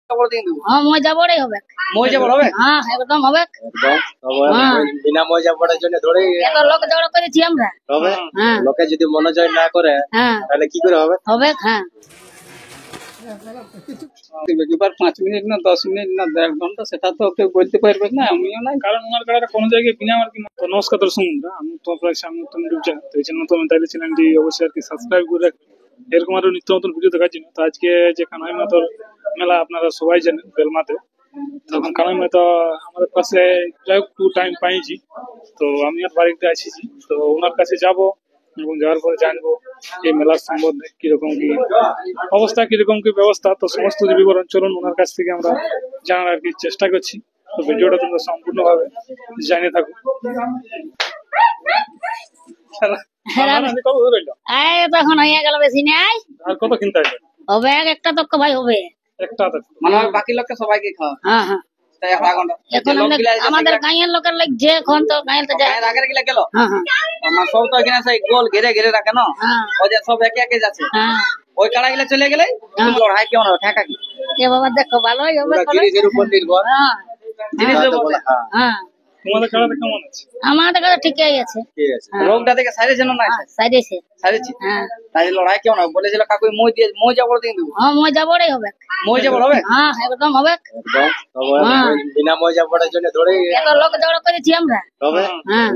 হ্যাঁ মজা বড়ই হবে। মজা বড় হবে? হ্যাঁ একদম হবে। বিনা মজা পড়ার জন্য ধরে এত লোক জড়ো করেছি আমরা। হবে। হ্যাঁ লোকে যদি মনোজয় না করে তাহলে কি করে হবে? হবে। হ্যাঁ 5 মিনিট না 10 মিনিট না 1.5 ঘন্টা সেটা তো কেউ বলতে পারবে না, আমিও নাই, কারণ ওনার কাড়াটা কোনো জায়গায় বিনা আর কি। তো নমস্কার দর্শক বন্ধুরা, আমি তো আপনার সামনে নতুন ইউটিউব চ্যানেল, তো এই জন্য তো আমি তাইলে চ্যানেলটি অবশ্যই আর কি সাবস্ক্রাইব করে রাখবেন এরকম আরো নিত্য নতুন ভিডিও দেখার জন্য। তো আজকে যে কানাই মাতার মেলা আপনারা সবাই জানেন বেলমাতে, তখন কানাই মাতা আমাদের পাশে যাই একটু টাইম পাইছি, তো আমি আর বাড়িতে আসিছি, তো ওনার কাছে যাব এবং যাওয়ার পরে জানবো এই মেলার সম্বন্ধে কিরকম কি অবস্থা, কিরকম কি ব্যবস্থা, তো সমস্ত বিবরণ চলুন ওনার কাছ থেকে আমরা জানার আর কি চেষ্টা করছি। তো ভিডিওটা তোমরা সম্পূর্ণ ভাবে জানিয়ে থাকো। তখন হয়ে গেল বেশি নাই। আর কত কিনতে হবে? হবে একটা তক ভাই হবে একটা মানে বাকি লোককে সবাইকে খাওয়া। হ্যাঁ হ্যাঁ এখন আমাদের গাঁয়ের লোকের লাগছে, এখন তো গাঁয়ের তো যায় আগের গিলা গেল। হ্যাঁ হ্যাঁ আমার সব তো এখানে সেই গোল ঘিরে ঘিরে রাখে না, ওই যে সব একে একে যাচ্ছে। ওই কাড়া গিলা চলে গেলে লড়াই কেমন হবে? ঠেকা কি এ বাবা দেখো ভালোই হবে। জিনিসের উপর নির্ভর। জিনিসের উপর। হ্যাঁ তোমাদের কাড়াটা কেমন আছে? আমাদের কাছে ঠিকই আছে। ঠিক আছে। রোগটা থেকে সাইরেছে না? নাই সাইরেছে। সাইরেছে। হ্যাঁ তাই লড়াই কেমন হবে? বলেছিল কাকু মজা বড় দিয়ে দেবো। হ্যাঁ মজা বড়ই হবে। মজা বড় হবে? হ্যাঁ একদম হবে। বিনা মজা পড়ার জন্য ধরে এত লোক জড়ো করেছি আমরা। হবে।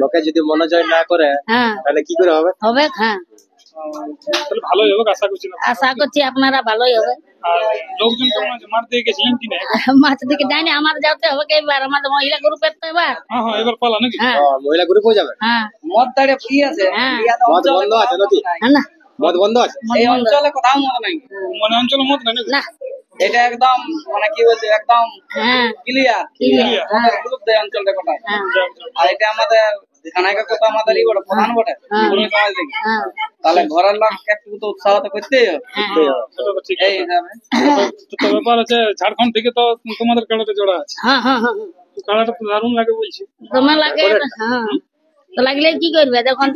লোকে যদি মনোজয় না করে তাহলে কি করে হবে? হবে। হ্যাঁ তাহলে ভালোই হবে আশা করছি। আশা করছি আপনারা ভালোই হবে। আর লোকজন কেমন আছে? মাঠ দিয়ে গেছিলেন কি না? মাছ দিকে যায়নি, আমার যাতে হবে এবার, আমাদের মহিলা গ্রুপের তো এবার। হ্যাঁ হ্যাঁ এবার পালা নাকি? মহিলা গ্রুপও যাবে। হ্যাঁ মদ দাঁড়িয়ে ফ্রি আছে। মদ বন্ধ আছে নাকি? না মদ বন্ধ আছে এই অঞ্চলে, কোথাও মদ নাই। মানে অঞ্চলে মদ নাই না, এটা একদম মানে কি বলছে একদম ক্লিয়ার গ্রুপ দেয় অঞ্চলটা কোথায়। আর এটা আমাদের কানাইকা কথা আমাদেরই বড় প্রধান বটে পুরনো সমাজ থেকে। তাহলে ঘরের লোক একটু তো উৎসাহ তো করতেই হবে। এই হিসাবে তো ব্যাপার আছে, ঝাড়খণ্ড থেকে তো তোমাদের কাড়াটা জোড়া আছে। হ্যাঁ হ্যাঁ হ্যাঁ কাড়াটা তো দারুণ লাগে বলছি। তোমার লাগে। হ্যাঁ তো লাগলে কি করবে, যখন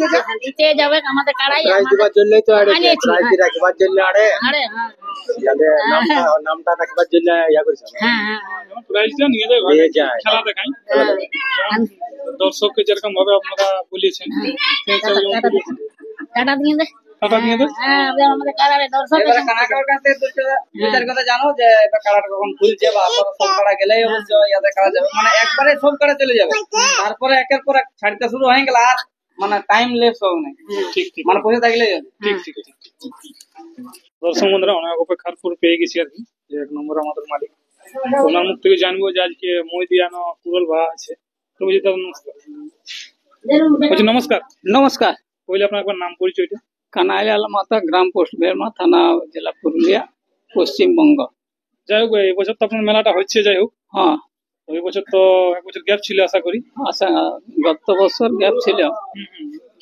দিতে যাবে আমাদের কাড়াই দিবার জন্যই তো রাখবার জন্য আরে নামটা রাখবার জন্য ইয়া করেছে। হ্যাঁ হ্যাঁ প্রাইজটা নিয়ে যায় খেলা দেখাই, দর্শককে যেরকম ভাবে আপনারা বলিয়েছেন কাটা দিয়ে দে। টাকা দিয়ে দে। হ্যাঁ আমাদের কাড়ারে দর্শক এবারে কানাকার কাছে দুই-চার কথা জানো যে এবার কাড়াটা কখন খুলছে বা আপনারা সব কাড়া গেলেই অবশ্য ইয়াতে কাড়া যাবে, মানে একবারে সব কাড়া চলে যাবে, তারপরে একের পর এক ছাড়তে শুরু হয়ে গেল আর মানে টাইম লেস হবে না। ঠিক ঠিক মানে পয়সা থাকলে যাবে। ঠিক ঠিক ঠিক। দর্শক বন্ধুরা অনেক অপেক্ষার পর পেয়ে গেছি আর কি, যে 1 নম্বর আমাদের মালিক, ওনার মুখ থেকে জানবো যে আজকে মই দিয়ানো কুরল ভা আছে। তো বুঝি তো নমস্কার। বলছি নমস্কার। নমস্কার। বলি আপনার একবার নাম পরিচয়টা। কানাইলাল মাতা, গ্রাম পোস্ট বেরমা, থানা জেলা পুরুলিয়া, পশ্চিমবঙ্গ। যাই হোক এবছর তো আপনার মেলাটা হচ্ছে, যাই হোক। হ্যাঁ ওই বছর তো 1 বছর গ্যাপ ছিল আশা করি। আচ্ছা গত বছর গ্যাপ ছিল।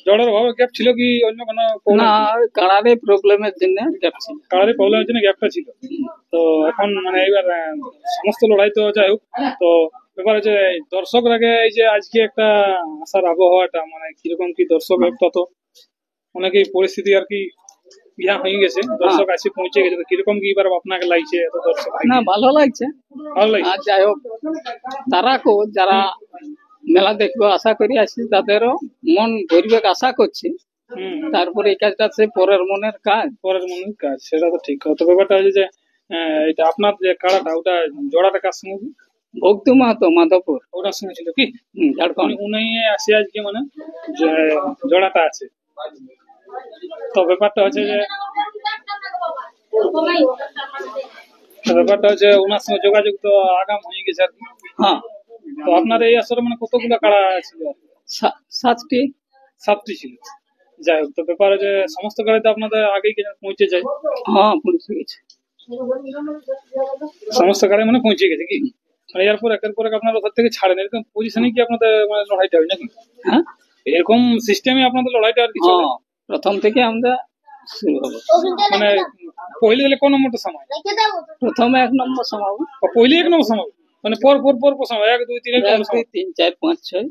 জলের অভাবে গ্যাপ ছিল কি অন্য কোনো? না কাড়ারে প্রবলেমের জন্য গ্যাপ ছিল। কাড়ারে প্রবলেমের জন্য গ্যাপটা ছিল। তো এখন মানে এবার সমস্ত লড়াই তো যাই হোক, তো ব্যাপার হচ্ছে দর্শক আগে এই যে আজকে একটা আসার আবহাওয়াটা মানে কিরকম কি দর্শক একটা তো অনেকেই পরিস্থিতি আর কি ইয়া হয়ে গেছে, দর্শক আসে পৌঁছে গেছে, তো কিরকম কি এবার আপনাকে লাগছে এত দর্শক? না ভালো লাগছে, ভালো লাগছে। আর যাই হোক তারা যারা মেলা দেখবো আশা করি আসছি তাদেরও মন ভরবে আশা করছি। তারপরে এই কাজটা সে পরের মনের কাজ। সেটা তো ঠিক। তো ব্যাপারটা হচ্ছে যে এটা আপনার যে কাড়াটা ওটা জোড়াটা কার সঙ্গে? ভক্তি মাহাতো, মাধবপুর। ওটার সঙ্গে ছিল কি ঝাড়খণ্ড? উনি আসে আজকে মানে যে জোড়াটা আছে। তো ব্যাপারটা হচ্ছে যে ওনার সঙ্গে যোগাযোগ তো আগাম হয়ে গেছে আর কি। হ্যাঁ তো আপনার এই আসরে মানে কতগুলো কাড়া ছিল? 7টি ছিল। যাই হোক, তো ব্যাপার হচ্ছে সমস্ত কাড়াতে আপনাদের আগেই পৌঁছে যায়। হ্যাঁ পৌঁছে গেছে, সমস্ত কাড়াই মানে পৌঁছে গেছে কি? মানে এরপর একের পর আপনারা ওখান থেকে ছাড়েন, এরকম পজিশনে কি আপনাদের মানে লড়াইটা হয় নাকি? হ্যাঁ এরকম সিস্টেমে আপনাদের লড়াইটা আর কি? প্রথম থেকে আমরা শুরু হবো। মানে পহিলে গেলে কোন নম্বরটা সময়? প্রথমে 1 নম্বর সমাবো। পহিলে 1 নম্বর সমাবো মানে পর সময় 1 2 3 3 4 5 6।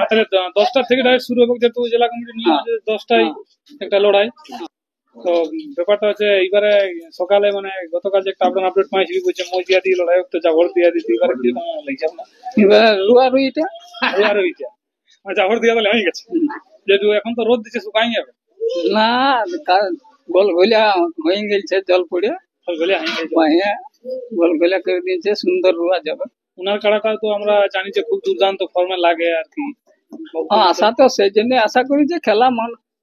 তাহলে 10টা থেকে ডাইরেক্ট শুরু হবে, যেহেতু জেলা কমিটি নিয়ে 10টায় একটা লড়াই। তো ব্যাপারটা হচ্ছে এইবারে সকালে মানে গতকাল যে একটা আপডেট পাইছিলি বলছে মজিয়া দিয়ে লড়াই তো জাভর দিয়া দিতে এবারে কিরকম লাগছে আপনার? এবার রুইটা আর ওইটা মানে জাভর দিয়া তাহলে হয়ে গেছে, যেহেতু এখন তো রোদ দিচ্ছে শুকাই যাবে। না গোল গোলিয়া হয়ে গেছে, জল পড়ে বলে হয়ে গেছে। গোল গোলিয়া করে দিয়েছে, সুন্দর রুয়া যাবে। ওনার কাড়াটা তো আমরা জানি যে খুব দুর্দান্ত ফর্মে লাগে আর কি। আশা তো সেই জন্য আশা করি যে খেলা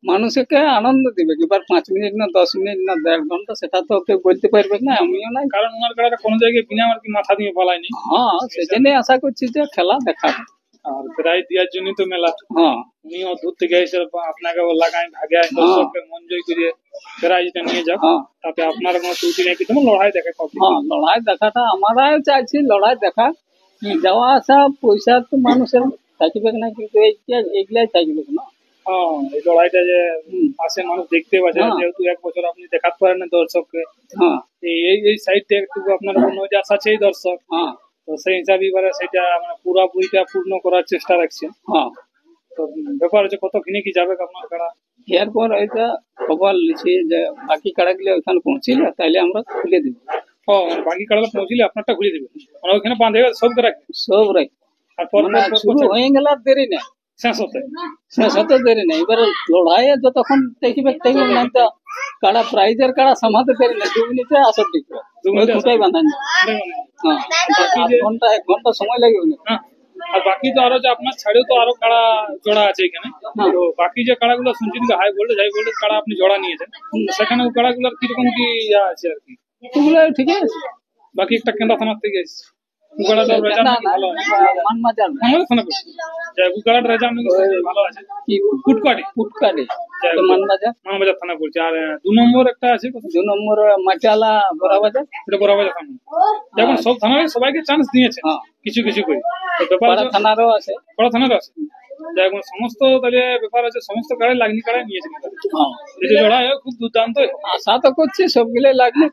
মানুষকে আনন্দ দিবে। এবার 5 মিনিট না 10 মিনিট না 1.5 ঘন্টা সেটা তো কেউ বলতে পারবে না, আমিও নাই। কারণ ওনার কাড়াটা কোনো জায়গায় বিনা আর কি মাথা দিয়ে পালায়নি। হ্যাঁ, সেই জন্য আশা করছি যে খেলা দেখাবে। আর প্রাইজ দেওয়ার জন্য তো মেলা। হ্যাঁ, উনিও দূর থেকে এসে আপনাকে লাগাই ভাগে দর্শককে মন জয় করে প্রাইজটা নিয়ে যাও। তাতে আপনার কোনো ত্রুটি নেই, কিন্তু লড়াই দেখে। হ্যাঁ, লড়াই দেখাটা আমরাও চাইছি, লড়াই দেখা। যাওয়া আসা পয়সা তো মানুষের থাকবে না, কিন্তু এইগুলাই থাকবে না। হ্যাঁ, এই লড়াইটা যে পাশে মানুষ দেখতে পাচ্ছে, যেহেতু 1 বছর আপনি দেখাতে পারেন না দর্শককে। হ্যাঁ, এই সাইডটা একটু আপনার নজর আছেই দর্শক। হ্যাঁ, তো সেই হিসাবে এবারে সেটা মানে পুরোপুরিটা পূর্ণ করার চেষ্টা রাখছেন। হ্যাঁ, তো ব্যাপার হচ্ছে কতখানি কি যাবে আপনার কাড়া? এরপর এটা খবর লিখি যে বাকি কাড়াগুলো ওখানে পৌঁছিলে তাইলে আমরা খুলে দেবো। ও, বাকি কাড়াটা পৌঁছলে আপনারটা খুলে দেবে, মানে ওইখানে বাঁধে সব রাখবে। সব রাখবে। আর পর শুরু হয়ে গেলে আর দেরি নেই, শেষ হতে দেরি নেই। এবার লড়াইয়ে যতক্ষণ দেখবে না তো কাড়া প্রাইজের কাড়া সমাতে দেরি নেই, 2 মিনিটে আসর দেখবে, 2 মিনিট বাঁধান। হ্যাঁ, 1 ঘন্টা সময় লাগবে না। আর বাকি তো আরো যে আপনার ছাড়েও তো আরো কাড়া জোড়া আছে এখানে। তো বাকি যে কাড়াগুলো শুনছি হাই ভোল্টেজ কাড়া আপনি জোড়া নিয়েছেন, সেখানে ওই কাড়াগুলোর কিরকম কি আছে আর কি? ওগুলো ঠিক আছে। বাকি একটা কেন্দ্র থানার থেকে এসেছে, উগাড়াটার রেজাল্ট ভালো আছে। উগাড়াটার রেজাল্ট ভালো আছে। ফুটকাটি মানবাজার থানা বলছে। আর 2 নম্বর একটা আছে, 2 নম্বর মাটিয়ালা বড়াবাজার, এটা বড়াবাজার থানা। যেমন সব থানায় সবাইকে চান্স দিয়েছে কিছু কিছু করে। থানারও আছে, বড় থানারও আছে। যেমন সমস্ত তাহলে ব্যাপার আছে, সমস্ত কাড়াই লাগনি কাড়াই নিয়েছে। লড়াই খুব দুর্দান্ত। আশা তো করছি সবগুলোই লাগবে।